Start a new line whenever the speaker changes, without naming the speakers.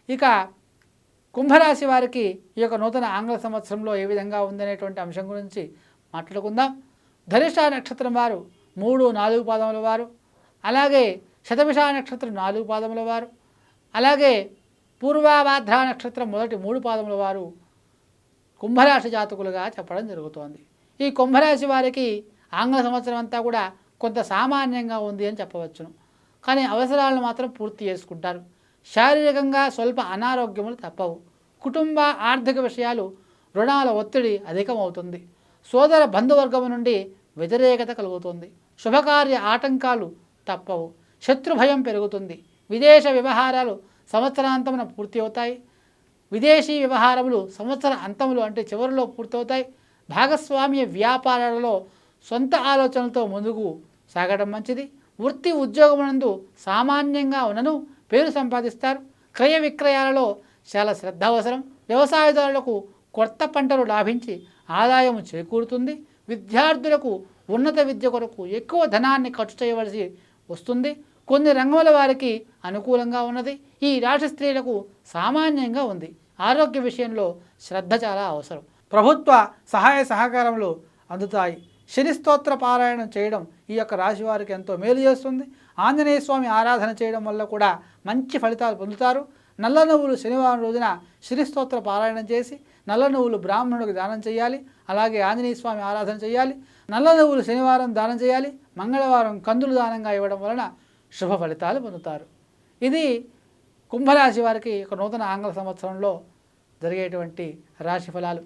ఇక కుంభరాశి వారికి ఈ యొక్క నూతన ఆంగ్ల సంవత్సరంలో ఏ విధంగా ఉందనేటువంటి అంశం గురించి మాట్లాడుకుందాం. ధనిష్ట నక్షత్రం వారు 3, 4 పాదముల వారు, అలాగే శతభిష నక్షత్రం 4 పాదముల వారు, అలాగే పూర్వాభాద్ర నక్షత్రం మొదటి 3 పాదముల వారు కుంభరాశి జాతకులుగా చెప్పడం జరుగుతోంది. ఈ కుంభరాశి వారికి ఆంగ్ల సంవత్సరం అంతా కూడా కొంత సామాన్యంగా ఉంది అని చెప్పవచ్చును. కానీ అవసరాలను మాత్రం పూర్తి చేసుకుంటారు. శారీరకంగా స్వల్ప అనారోగ్యములు తప్పవు. కుటుంబ ఆర్థిక విషయాలు, రుణాల ఒత్తిడి అధికమవుతుంది. సోదర బంధువర్గం నుండి వ్యతిరేకత కలుగుతుంది. శుభకార్య ఆటంకాలు తప్పవు. శత్రుభయం పెరుగుతుంది. విదేశ వ్యవహారాలు సంవత్సరాంతమున పూర్తి అవుతాయి. విదేశీ వ్యవహారములు సంవత్సర అంతములు అంటే చివరిలో పూర్తవుతాయి. భాగస్వామ్య వ్యాపారాలలో సొంత ఆలోచనలతో ముందుకు సాగడం మంచిది. వృత్తి ఉద్యోగమునందు సామాన్యంగా ఉన్నను పేరు సంపాదిస్తారు. క్రయ విక్రయాలలో చాలా శ్రద్ధ అవసరం. వ్యవసాయదారులకు కొత్త పంటలు లాభించి ఆదాయం చేకూరుతుంది. విద్యార్థులకు ఉన్నత విద్య కొరకు ఎక్కువ ధనాన్ని ఖర్చు చేయవలసి వస్తుంది. కొన్ని రంగముల వారికి అనుకూలంగా ఉన్నది. ఈ రాశి స్త్రీలకు సామాన్యంగా ఉంది. ఆరోగ్య విషయంలో శ్రద్ధ చాలా అవసరం. ప్రభుత్వ సహాయ సహకారములు అందుతాయి. శని స్తోత్ర పారాయణం చేయడం ఈ యొక్క రాశి వారికి ఎంతో మేలు చేస్తుంది. ఆంజనేయ స్వామి ఆరాధన చేయడం వల్ల కూడా మంచి ఫలితాలు పొందుతారు. నల్ల నువ్వులు శనివారం రోజున శని స్తోత్ర పారాయణం చేసి నల్ల నువ్వులు బ్రాహ్మణుడికి దానం చేయాలి. అలాగే ఆంజనేయ స్వామి ఆరాధన చేయాలి. నల్ల నువ్వులు శనివారం దానం చేయాలి. మంగళవారం కందులు దానంగా ఇవ్వడం వలన శుభ ఫలితాలు పొందుతారు. ఇది కుంభరాశి వారికి ఒక నూతన ఆంగ్ల సంవత్సరంలో జరిగేటువంటి రాశి ఫలాలు.